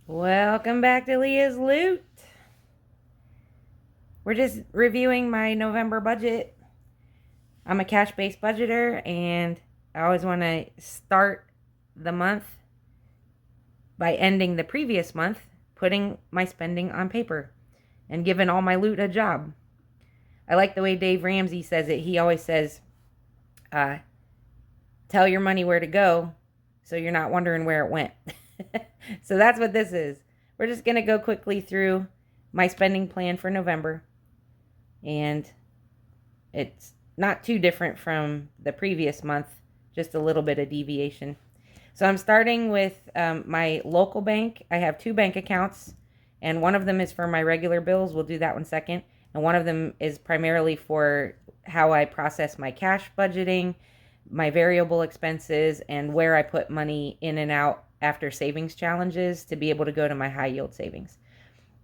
Welcome back to Leah's Loot. We're just reviewing my November budget. I'm a cash-based budgeter, and I always want to start the month by ending the previous month, putting my spending on paper and giving all my loot a job. I like the way Dave Ramsey says it. He always says, tell your money where to go so you're not wondering where it went. So that's what this is. We're just going to go quickly through my spending plan for November. And it's not too different from the previous month, just a little bit of deviation. So I'm starting with my local bank. I have two bank accounts, and one of them is for my regular bills. We'll do that one second. And one of them is primarily for how I process my cash budgeting, my variable expenses, and where I put money in and out after savings challenges to be able to go to my high yield savings.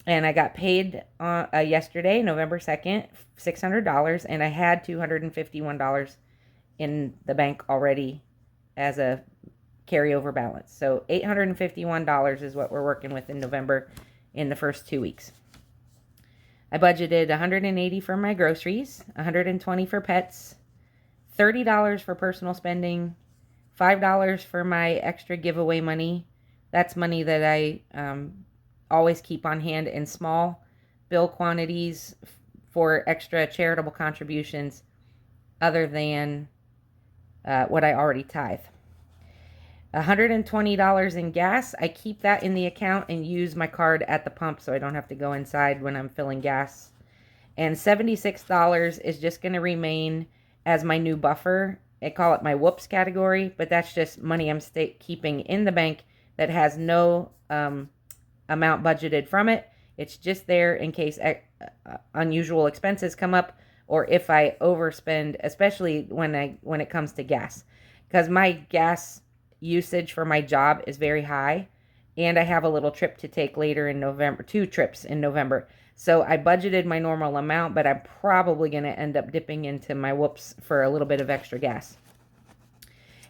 And I got paid yesterday, November 2nd, $600, and I had $251 in the bank already as a carryover balance. So $851 is what we're working with in November in the first 2 weeks. I budgeted $180 for my groceries, $120 for pets, $30 for personal spending, $5 for my extra giveaway money. That's money that I always keep on hand in small bill quantities for extra charitable contributions other than what I already tithe. $120 in gas. I keep that in the account and use my card at the pump so I don't have to go inside when I'm filling gas. And $76 is just going to remain as my new buffer. I call it my whoops category, but that's just money I'm keeping in the bank that has no amount budgeted from it. It's just there in case unusual expenses come up, or if I overspend, especially when it comes to gas, because my gas usage for my job is very high, and I have a little trip to take later in November, 2 trips in November. So I budgeted my normal amount, but I'm probably going to end up dipping into my whoops for a little bit of extra gas.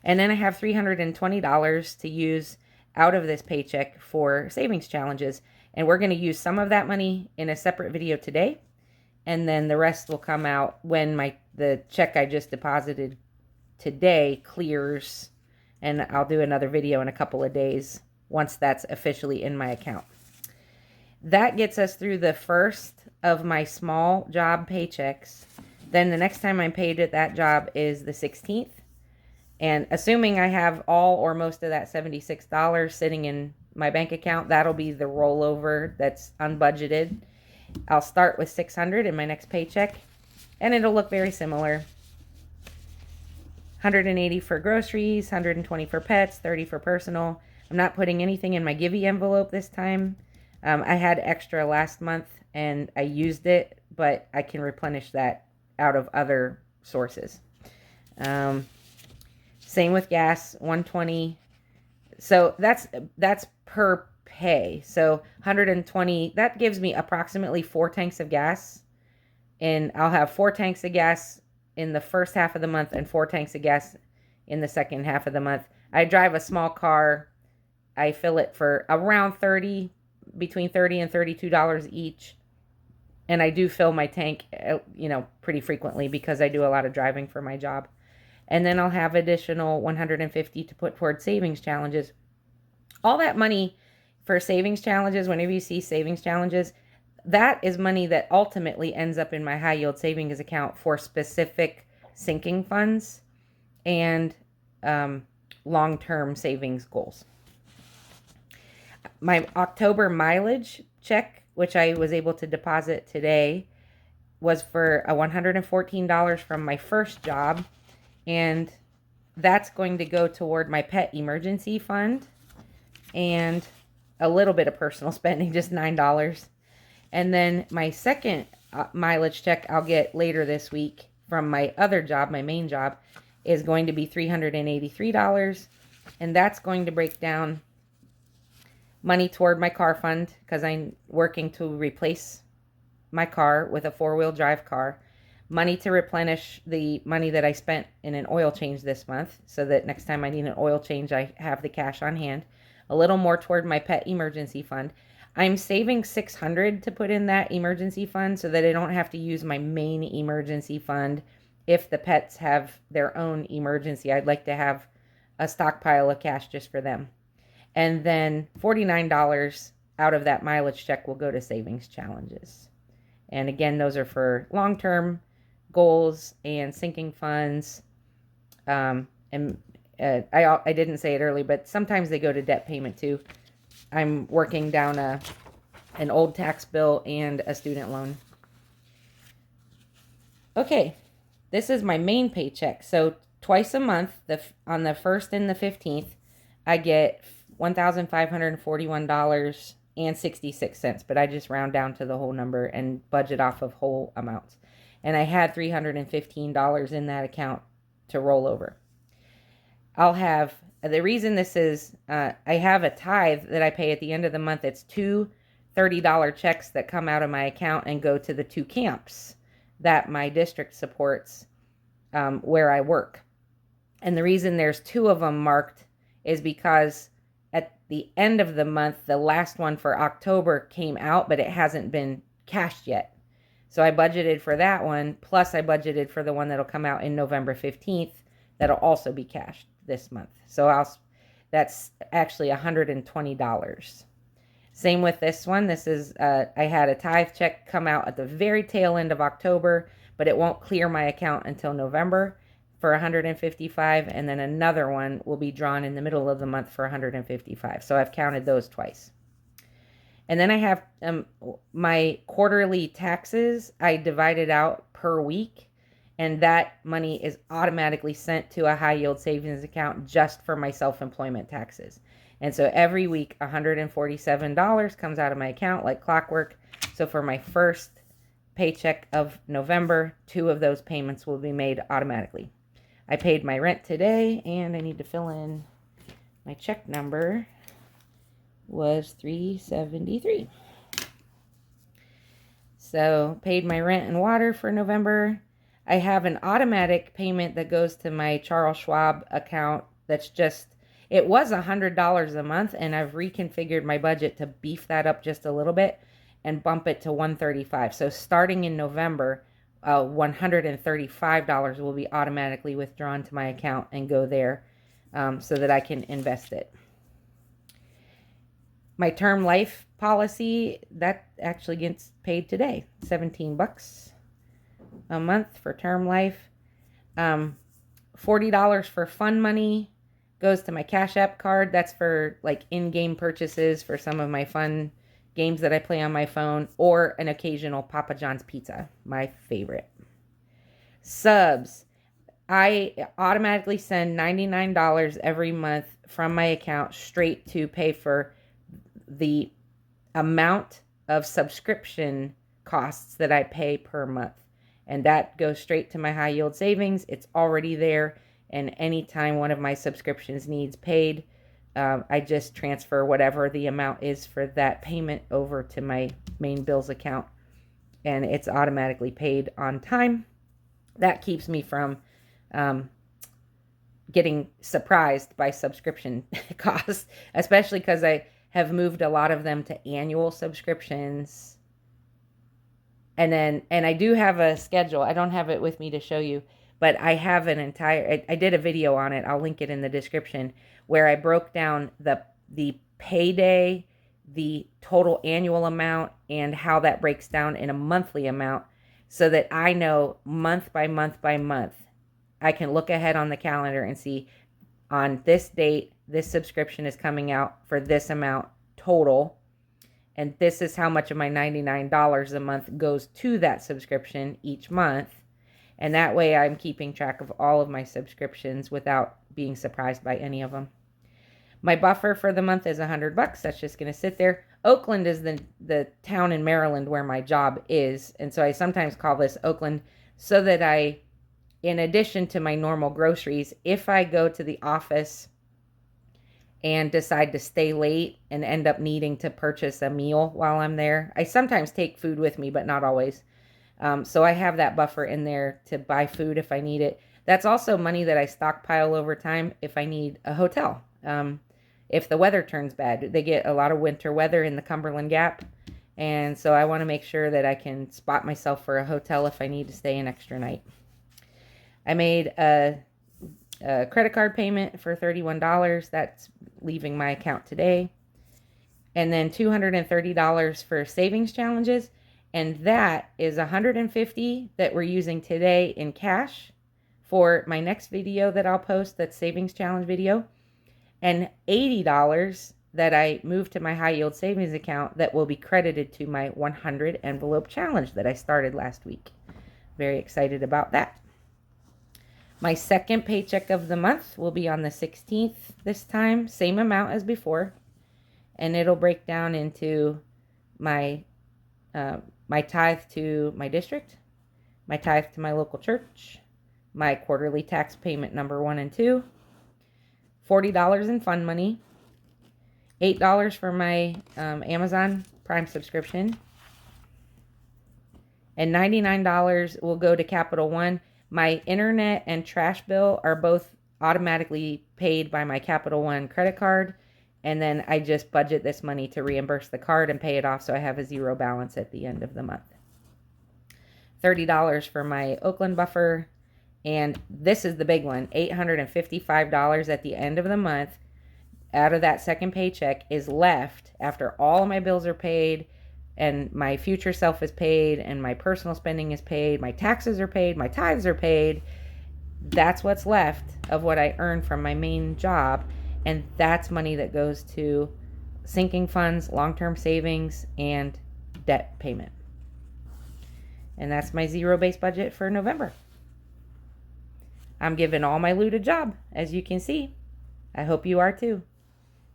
And then I have $320 to use out of this paycheck for savings challenges. And we're going to use some of that money in a separate video today. And then the rest will come out when the check I just deposited today clears. And I'll do another video in a couple of days once that's officially in my account. That gets us through the first of my small job paychecks. Then the next time I'm paid at that job is the 16th. And assuming I have all or most of that $76 sitting in my bank account, that'll be the rollover that's unbudgeted. I'll start with $600 in my next paycheck, and it'll look very similar. $180 for groceries, $120 for pets, $30 for personal. I'm not putting anything in my Givey envelope this time. I had extra last month and I used it, but I can replenish that out of other sources. Same with gas, $120. So that's per pay. So $120, that gives me approximately 4 tanks of gas. And I'll have 4 tanks of gas in the first half of the month and 4 tanks of gas in the second half of the month. I drive a small car. I fill it for around between $30 and $32 each. And I do fill my tank, pretty frequently because I do a lot of driving for my job. And then I'll have additional $150 to put toward savings challenges. All that money for savings challenges, whenever you see savings challenges, that is money that ultimately ends up in my high yield savings account for specific sinking funds and long-term savings goals. My October mileage check, which I was able to deposit today, was for $114 from my first job. And that's going to go toward my pet emergency fund and a little bit of personal spending, just $9. And then my second mileage check I'll get later this week from my other job, my main job, is going to be $383. And that's going to break down money toward my car fund because I'm working to replace my car with a 4-wheel drive car. Money to replenish the money that I spent in an oil change this month so that next time I need an oil change, I have the cash on hand. a little more toward my pet emergency fund. I'm saving $600 to put in that emergency fund so that I don't have to use my main emergency fund if the pets have their own emergency. I'd like to have a stockpile of cash just for them. And then $49 out of that mileage check will go to savings challenges. And again, those are for long-term goals and sinking funds. I didn't say it earlier, but sometimes they go to debt payment too. I'm working down an old tax bill and a student loan. Okay, this is my main paycheck. So twice a month, on the 1st and the 15th, I get $1,541.66, but I just round down to the whole number and budget off of whole amounts. And I had $315 in that account to roll over. The reason this is, I have a tithe that I pay at the end of the month. It's two $30 checks that come out of my account and go to the 2 camps that my district supports where I work. And the reason there's 2 of them marked is because at the end of the month, the last one for October came out, but it hasn't been cashed yet. So I budgeted for that one, plus I budgeted for the one that'll come out in November 15th that'll also be cashed this month. So that's actually $120. Same with this one. This is, I had a tithe check come out at the very tail end of October, but it won't clear my account until November for $155, and then another one will be drawn in the middle of the month for $155. So I've counted those twice. And then I have my quarterly taxes. I divided out per week, and that money is automatically sent to a high yield savings account just for my self-employment taxes. And so every week, $147 comes out of my account like clockwork. So for my first paycheck of November, 2 of those payments will be made automatically. I paid my rent today, and I need to fill in my check number was $373. So paid my rent and water for November. I have an automatic payment that goes to my Charles Schwab account that's just, it was $100 a month, and I've reconfigured my budget to beef that up just a little bit and bump it to $135. So starting in November, $135 will be automatically withdrawn to my account and go there so that I can invest it. My term life policy, that actually gets paid today, $17 a month for term life. $40 for fun money goes to my Cash App card. That's for like in-game purchases for some of my fun games that I play on my phone, or an occasional Papa John's pizza, my favorite. Subs. I automatically send $99 every month from my account straight to pay for the amount of subscription costs that I pay per month. And that goes straight to my high yield savings. It's already there. And anytime one of my subscriptions needs paid, I just transfer whatever the amount is for that payment over to my main bills account, and it's automatically paid on time. That keeps me from getting surprised by subscription costs, especially because I have moved a lot of them to annual subscriptions. And I do have a schedule. I don't have it with me to show you, but I have an entire, I did a video on it. I'll link it in the description, where I broke down the payday, the total annual amount, and how that breaks down in a monthly amount, so that I know month by month by month. I can look ahead on the calendar and see on this date, this subscription is coming out for this amount total, and this is how much of my $99 a month goes to that subscription each month. And that way I'm keeping track of all of my subscriptions without being surprised by any of them. My buffer for the month is $100. That's just going to sit there. Oakland is the town in Maryland where my job is. And so I sometimes call this Oakland, so that I, in addition to my normal groceries, if I go to the office and decide to stay late and end up needing to purchase a meal while I'm there, I sometimes take food with me, but not always. So I have that buffer in there to buy food if I need it. That's also money that I stockpile over time if I need a hotel. if the weather turns bad. They get a lot of winter weather in the Cumberland Gap. And so I want to make sure that I can spot myself for a hotel if I need to stay an extra night. I made a credit card payment for $31. That's leaving my account today. And then $230 for savings challenges. And that is $150 that we're using today in cash for my next video that I'll post, that's savings challenge video. And $80 that I moved to my high yield savings account that will be credited to my 100 envelope challenge that I started last week. Very excited about that. My second paycheck of the month will be on the 16th this time, same amount as before. And it'll break down into my my tithe to my district, my tithe to my local church, my quarterly tax payment number 1 and 2, $40 in fund money, $8 for my Amazon Prime subscription, and $99 will go to Capital One. My internet and trash bill are both automatically paid by my Capital One credit card, and then I just budget this money to reimburse the card and pay it off so I have a zero balance at the end of the month. $30 for my Oakland buffer, and this is the big one, $855 at the end of the month out of that second paycheck is left after all of my bills are paid and my future self is paid and my personal spending is paid, my taxes are paid, my tithes are paid. That's what's left of what I earn from my main job, and that's money that goes to sinking funds, long-term savings, and debt payment. And that's my zero-based budget for November. I'm giving all my loot a job, as you can see. I hope you are too.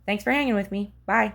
Thanks for hanging with me. Bye.